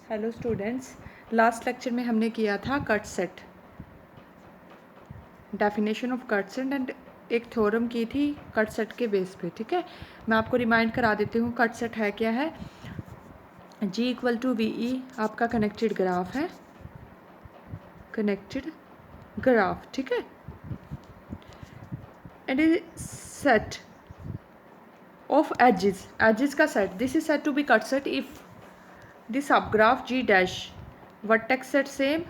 Hello students, last lecture में हमने किया था cut set, definition of cut set and एक थ्योरम की थी कट सेट के बेस पे। ठीक है, मैं आपको रिमाइंड करा देती हूँ कट सेट है क्या है। G equal to V E आपका कनेक्टेड ग्राफ है, कनेक्टेड ग्राफ। ठीक है, and is set of edges, edges का set. This is set to be cut set if the subgraph G dash vertex set same.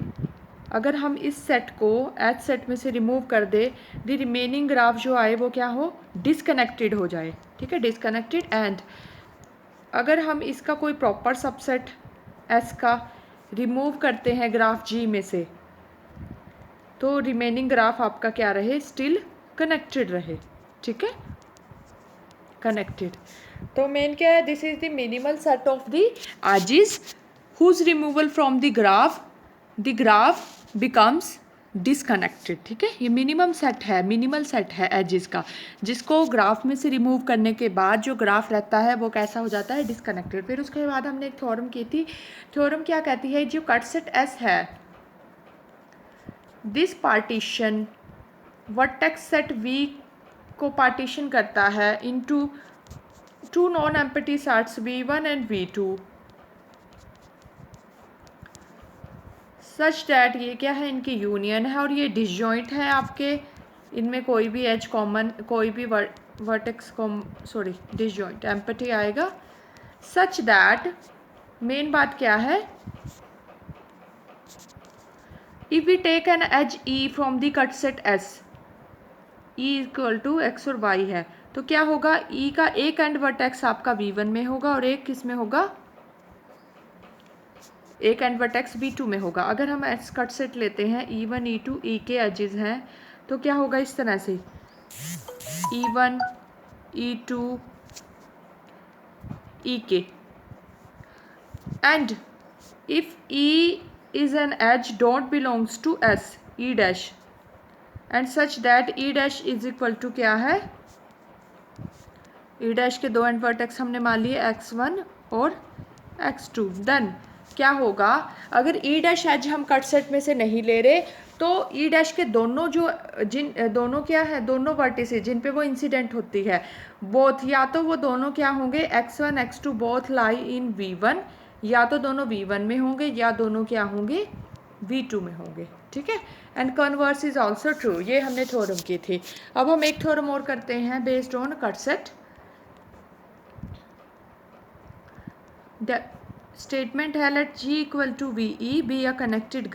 अगर हम इस set को H set में से रिमूव कर दे, द रिमेनिंग ग्राफ जो आए वो क्या हो, डिसकनेक्टेड हो जाए। ठीक है, डिसकनेक्टेड। एंड अगर हम इसका कोई प्रॉपर सबसेट एस का रिमूव करते हैं ग्राफ जी में से, तो रिमेनिंग ग्राफ आपका क्या रहे, स्टिल कनेक्टेड रहे। ठीक है, कनेक्टेड। तो मेन क्या है, this is the minimal set of the edges whose removal from the graph becomes disconnected. ठीक है, ये मिनिमम सेट है, मिनिमल सेट है एजेस का, जिसको ग्राफ में से रिमूव करने के बाद जो ग्राफ रहता है वो कैसा हो जाता है, डिसकनेक्टेड। फिर उसके बाद हमने एक थ्योरम की थी। थ्योरम क्या कहती है, जो कट सेट एस है, this partition vertex set V को पार्टीशन करता है into two non empty sets V1 and V2 such that ये क्या है, इनकी यूनियन है और ये डिसजॉइंट है आपके, इनमें कोई भी एज कॉमन, कोई भी वर्टेक्स डिसजॉइंट एम्प्टी आएगा। सच दैट, मेन बात क्या है, if we take an edge E from the cut set S, E equal to x और y है, तो क्या होगा, E का एक एंड वर्टेक्स आपका V1 में होगा और एक किस में होगा, एक एंड वर्टेक्स V2 में होगा। अगर हम एस कट सेट लेते हैं, E1 E2 E के एजेस हैं, तो क्या होगा इस तरह से, E1 E2 E के, and if E is an edge don't belongs to S, E dash, and such that E dash is equal to क्या है, E dash के दो एंड वर्टेक्स हमने मान लिए x1 और x2। देन क्या होगा, अगर E डैश एज हम कट सेट में से नहीं ले रहे, तो E डैश के दोनों दोनों क्या है, दोनों वर्टिसेस जिन पे वो इंसिडेंट होती है, बोथ, या तो वो दोनों क्या होंगे, x1 x2 बोथ लाई इन V1, या तो दोनों V1 में होंगे या दोनों क्या होंगे, V2 में होंगे। ठीक है, and converse is also true. ये हमने थ्योरम की थी। अब हम एक थ्योरम और करते हैं based on cut set. Statement है, let G equal to VE be a connected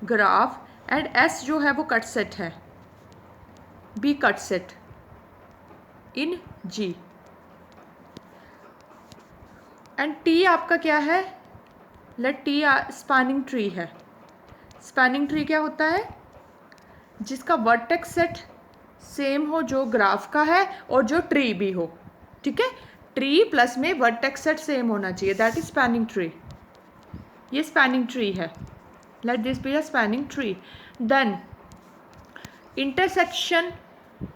graph and S जो है वो कट सेट है, be cut set in G, and T आपका क्या है, लेट T स्पैनिंग ट्री है। स्पैनिंग ट्री क्या होता है, जिसका वर्टेक्स सेट सेम हो जो ग्राफ का है और जो ट्री भी हो। ठीक है, ट्री प्लस में वर्टेक्स सेट सेम होना चाहिए, दैट इज स्पैनिंग ट्री। ये स्पैनिंग ट्री है, let this be a spanning tree. Then intersection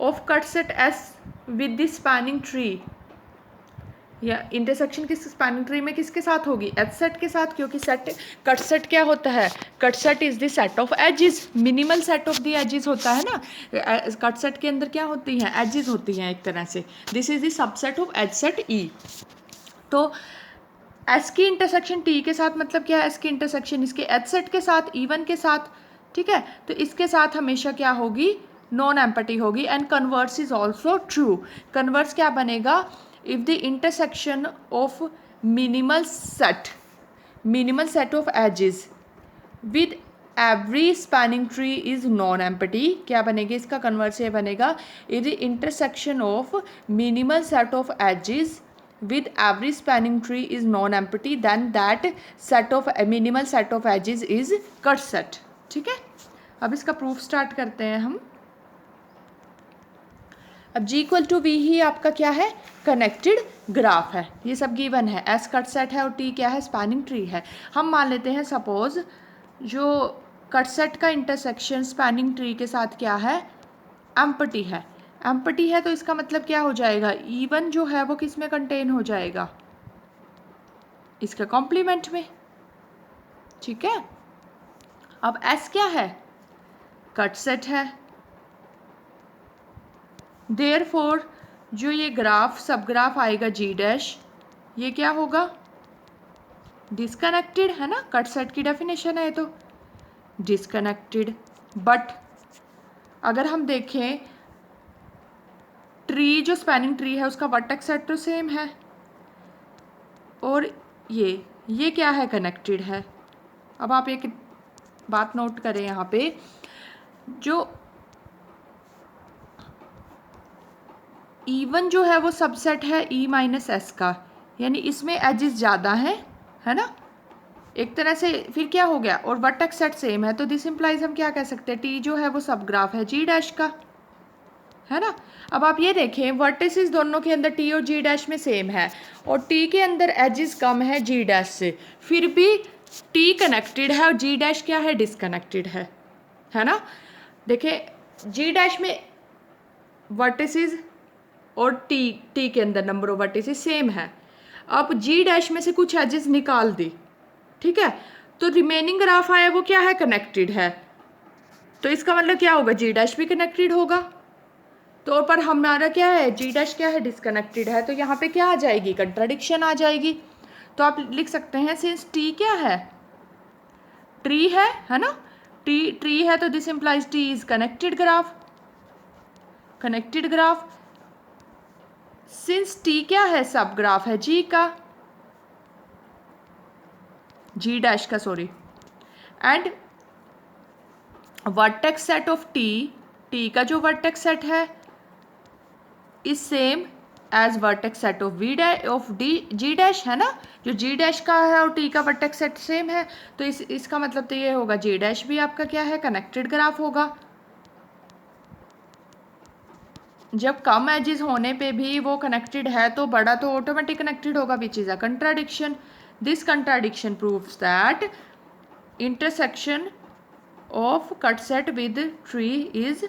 of cut set S with the spanning tree, या इंटरसेक्शन किस स्पैनिंग ट्री में किसके साथ होगी, एच सेट के साथ, क्योंकि सेट कट सेट क्या होता है, cut set is the set of edges, minimal set of the edges होता है ना। कट सेट के अंदर क्या होती हैं, एजेस होती हैं एक तरह से। This is the subset of H set E। तो एस की इंटरसेक्शन T के साथ मतलब क्या है, एस की इंटरसेक्शन इसके एच सेट के साथ, E1 के साथ। ठीक है, तो इसके साथ हमेशा क्या होगी, नॉन एम्प्टी होगी। And converse is also true. Converse क्या बनेगा, if the intersection of minimal set of edges with every spanning tree is non-empty, क्या बनेगा इसका कन्वर्स, ये बनेगा, if the intersection of minimal set of edges with every spanning tree is non-empty, then that set of minimal set of edges is cut set। ठीक है, अब इसका proof start करते हैं हम। अब G इक्वल टू वी ही आपका क्या है, कनेक्टेड ग्राफ है, ये सब गिवन है। S कट सेट है और T क्या है, स्पैनिंग ट्री है। हम मान लेते हैं सपोज जो कट सेट का इंटरसेक्शन स्पैनिंग ट्री के साथ क्या है, एम्प्टी है। एम्प्टी है तो इसका मतलब क्या हो जाएगा, E1 जो है वो किस में कंटेन हो जाएगा, इसके कॉम्प्लीमेंट में। ठीक है, अब S क्या है, कट सेट है। देयरफॉर जो ये ग्राफ सब ग्राफ आएगा G डैश, ये क्या होगा, डिसकनेक्टेड है ना, कट सेट की डेफिनेशन है तो डिसकनेक्टेड। बट अगर हम देखें ट्री, जो स्पैनिंग ट्री है उसका वर्टेक्स सेट तो सेम है, और ये क्या है, कनेक्टेड है। अब आप एक बात नोट करें यहाँ पे, जो E1 जो है वो सबसेट है E माइनस एस का, यानी इसमें एजेस ज़्यादा हैं, है ना, एक तरह से। फिर क्या हो गया, और वर्टेक्स सेट सेम है, तो दिस इम्प्लाइज हम क्या कह सकते हैं, टी जो है वो सब ग्राफ है G डैश का, है ना। अब आप ये देखें, वर्टिसेस दोनों के अंदर टी और G डैश में सेम है, और टी के अंदर एजेस कम है G डैश से, फिर भी टी कनेक्टेड है और G डैश क्या है, डिसकनेक्टेड है ना। देखिए G डैश में वर्टिसेस और टी के अंदर नंबर ऑफ वर्टिसेस सेम है। अब G डैश में से कुछ एजेस निकाल दी, ठीक है, तो रिमेनिंग ग्राफ आया वो क्या है, कनेक्टेड है, तो इसका मतलब क्या होगा, G डैश भी कनेक्टेड होगा। तो पर हमारा क्या है, G डैश क्या है, डिसकनेक्टेड है, तो यहाँ पे क्या आ जाएगी, कंट्राडिक्शन आ जाएगी। तो आप लिख सकते हैं सिंस T क्या है, ट्री है ना, ट्री है, तो this implies T is connected graph, connected graph. Since T क्या है, सब ग्राफ है G का, G डैश का sorry, and vertex set of T का जो वर्टेक्स सेट है is same as vertex set of G dash, है ना, जो G डैश का है और T का वर्टेक्स सेट सेम है, तो इसका मतलब तो ये होगा G डैश भी आपका क्या है, कनेक्टेड ग्राफ होगा। जब कम एजेस होने पे भी वो कनेक्टेड है तो बड़ा तो ऑटोमेटिक कनेक्टेड होगा, which is a contradiction. This contradiction proves that intersection of cut set with tree is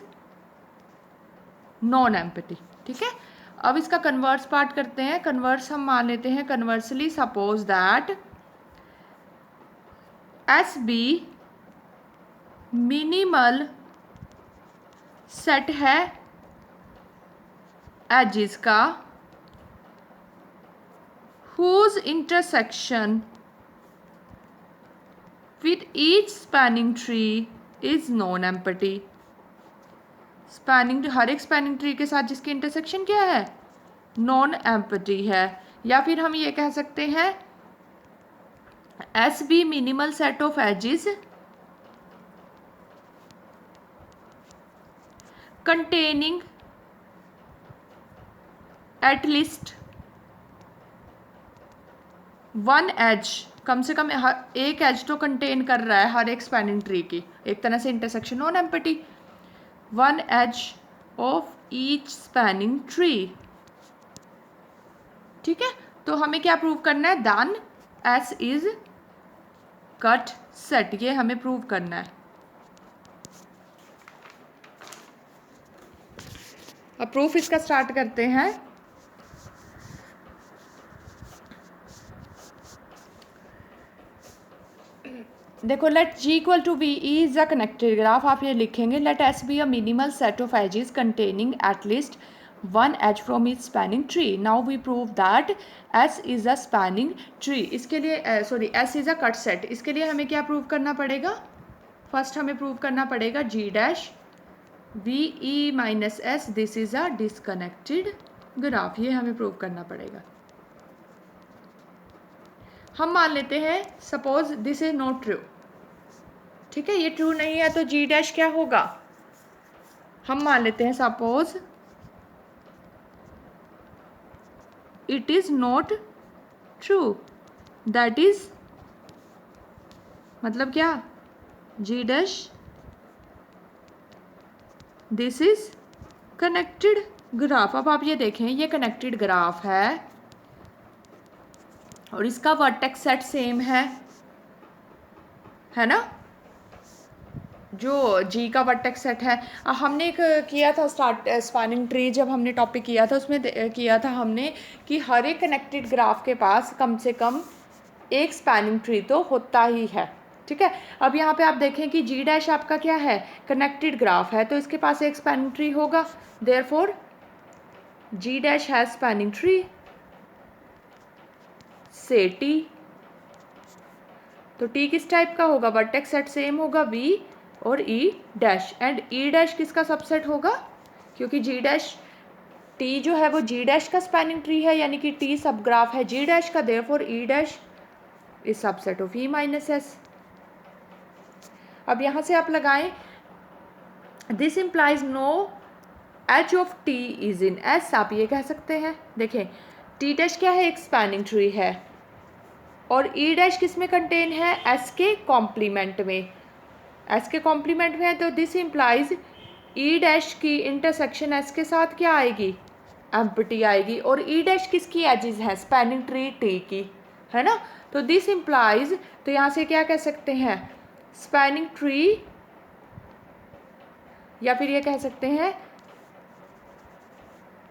non empty. ठीक है, अब इसका कन्वर्स पार्ट करते हैं। कन्वर्स हम मान लेते हैं, conversely suppose that S be minimal set है एजेस का whose intersection with each spanning tree is non-empty। Spanning, हर एक स्पैनिंग ट्री के साथ जिसकी इंटरसेक्शन क्या है, नॉन एम्प्टी है। या फिर हम ये कह सकते हैं S be minimal set of edges containing at least one edge, कम से कम एक एज तो कंटेन कर रहा है हर एक स्पैनिंग ट्री की, एक तरह से intersection non empty, one edge of each spanning tree. ठीक है, तो हमें क्या प्रूव करना है, then S is cut set, ये हमें प्रूव करना है। अब प्रूफ इसका स्टार्ट करते हैं। देखो, let G equal to be is a connected graph, आप ये लिखेंगे let S be a minimal set of edges containing at least one edge from is spanning tree. Now we prove that S is a spanning tree. इसके लिए sorry S is a cut set, इसके लिए हमें क्या prove करना पड़ेगा, first हमें prove करना पड़ेगा G dash V E minus S this is a disconnected graph, ये हमें प्रूव करना पड़ेगा। हम मान लेते हैं suppose this is not true, ठीक है, ये ट्रू नहीं है, तो G डैश क्या होगा, हम मान लेते हैं suppose it is not true, that is मतलब क्या, G dash this is connected graph. अब आप ये देखें, ये कनेक्टेड ग्राफ है और इसका वर्टेक्स सेट सेम है ना, जो जी का वर्टेक्स सेट है, हमने एक किया था स्पैनिंग ट्री, जब हमने टॉपिक किया था उसमें किया था हमने कि हर एक कनेक्टेड ग्राफ के पास कम से कम एक स्पैनिंग ट्री तो होता ही है। ठीक है, अब यहाँ पे आप देखें कि जी डैश आपका क्या है, कनेक्टेड ग्राफ है, तो इसके पास एक स्पैनिंग ट्री होगा, therefore G dash has spanning tree से टी। तो टी किस टाइप का होगा, वर्टेक्स सेट सेम होगा वी और E dash, and E dash किसका सबसेट होगा, क्योंकि जी डैश टी जो है वो जी डैश का स्पैनिंग ट्री है, यानी कि टी सब ग्राफ है जी डैश का, therefore E dash is subset of E minus S. अब यहाँ से आप लगाएं, this implies no H of T is in S, आप ये कह सकते हैं। देखें टी डैश क्या है, एक स्पैनिंग ट्री है, और ई डैश किस में कंटेन है, एस के कॉम्प्लीमेंट में, एस के कॉम्प्लीमेंट में है, तो दिस इम्प्लाइज ई डैश की इंटरसेक्शन एस के साथ क्या आएगी, एम्प्टी आएगी, और ई डैश किसकी एजेस है, स्पैनिंग ट्री टी की, है ना। तो दिस इम्प्लाइज, तो यहाँ से क्या कह सकते हैं, स्पैनिंग ट्री, या फिर ये कह सकते हैं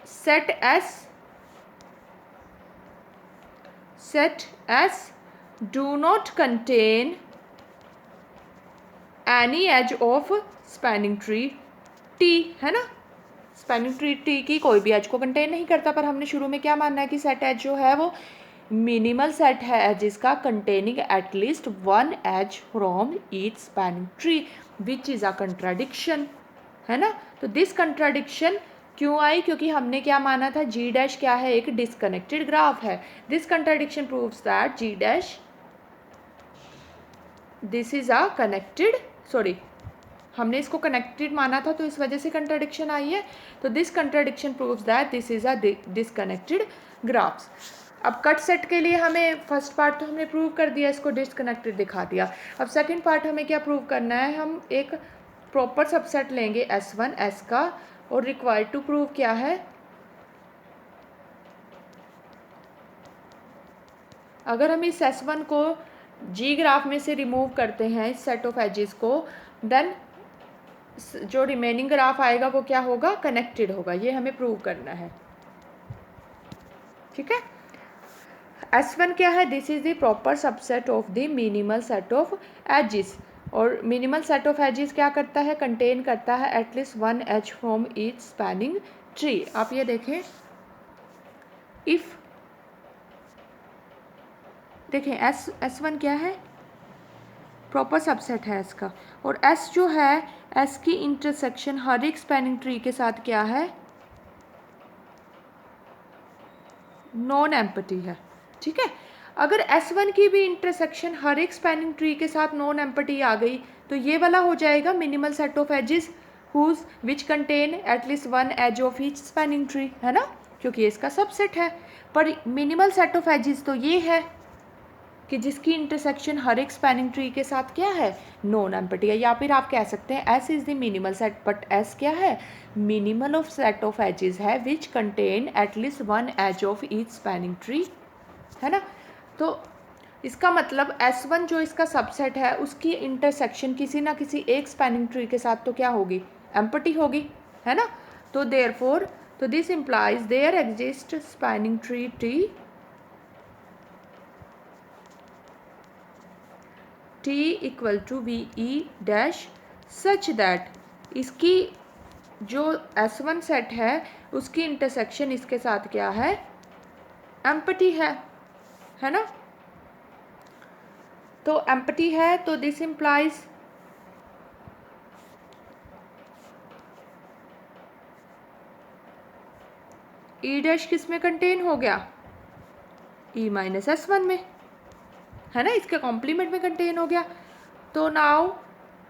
set S do not contain any as of spanning tree T, है ना। स्पैनिंग ट्री टी की कोई भी एज को कंटेन नहीं करता, पर हमने शुरू में क्या मानना है कि सेट एज जो है वो मिनिमल सेट है एजेस का containing at least one edge from each spanning tree, which is a contradiction, है ना। तो दिस कंट्राडिक्शन क्यों आई, क्योंकि हमने क्या माना था, जी डैश क्या है, एक डिसकनेक्टेड ग्राफ है। This contradiction proves that G dash this is a connected, sorry हमने इसको कनेक्टेड माना था तो इस वजह से कंट्राडिक्शन आई है। तो this contradiction proves that this is a disconnected graphs. अब कट सेट के लिए हमें फर्स्ट पार्ट तो हमने प्रूव कर दिया, इसको डिसकनेक्टेड दिखा दिया। अब सेकंड पार्ट हमें क्या प्रूव करना है, हम एक प्रॉपर सबसेट लेंगे S1 S का, और रिक्वायर्ड टू प्रूव क्या है, अगर हम इस S1 को जी ग्राफ में से रिमूव करते हैं इस सेट ऑफ एजेस को, देन जो रिमेनिंग ग्राफ आएगा वो क्या होगा, कनेक्टेड होगा, ये हमें प्रूव करना है। ठीक है, S1 क्या है, this is the proper subset of the minimal set of edges, और मिनिमल सेट ऑफ एजेस क्या करता है, कंटेन करता है at least one edge from each spanning tree. आप ये देखें, इफ देखें S1 क्या है, प्रॉपर सबसेट है S का, और S जो है S की इंटरसेक्शन हर एक स्पैनिंग ट्री के साथ क्या है, नॉन एम्पटी है। ठीक है, अगर S1 की भी इंटरसेक्शन हर एक स्पैनिंग ट्री के साथ नॉन एम्पटी आ गई, तो ये वाला हो जाएगा minimal set of edges whose which contain at least one edge of each spanning tree, है ना, क्योंकि इसका सबसेट है। पर मिनिमल सेट ऑफ एजेस तो ये है कि जिसकी इंटरसेक्शन हर एक स्पैनिंग ट्री के साथ क्या है, नॉन एम्पटी है, या फिर आप कह सकते हैं S is the minimal set, but S क्या है, minimal of set of edges है which contain at least one edge of each spanning tree, है ना। तो इसका मतलब S1 जो इसका सबसेट है उसकी इंटरसेक्शन किसी ना किसी एक स्पैनिंग ट्री के साथ तो क्या होगी, एम्पटी होगी, है ना। तो देयरफॉर, तो this implies there exist spanning tree T equal to V E dash such that इसकी जो S1 सेट है उसकी इंटरसेक्शन इसके साथ क्या है, एम्पटी है ना। तो एम्पटी है, तो दिस इम्प्लाइज ई डैश किस में कंटेन हो गया, E माइनस S1 में, है ना, इसके कॉम्प्लीमेंट में कंटेन हो गया। तो नाउ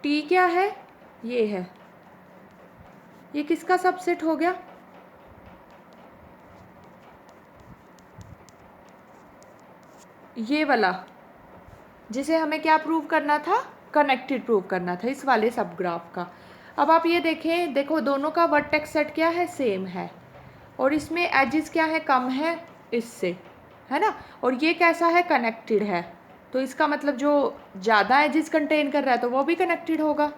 T क्या है, ये है, ये किसका सबसेट हो गया, ये वाला, जिसे हमें क्या प्रूव करना था, कनेक्टेड प्रूव करना था, इस वाले सब ग्राफ का। अब आप ये देखें, देखो दोनों का वर्टेक्स सेट क्या है, सेम है, और इसमें एजेस क्या है, कम है इससे, है ना, और ये कैसा है, कनेक्टेड है, तो इसका मतलब जो ज़्यादा एजेस कंटेन कर रहा है तो वो भी कनेक्टेड होगा।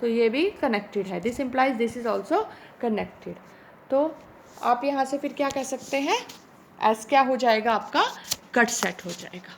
तो ये भी कनेक्टेड है, this implies this is also connected. तो आप यहाँ से फिर क्या कह सकते हैं, एस क्या हो जाएगा आपका, कट सेट हो जाएगा।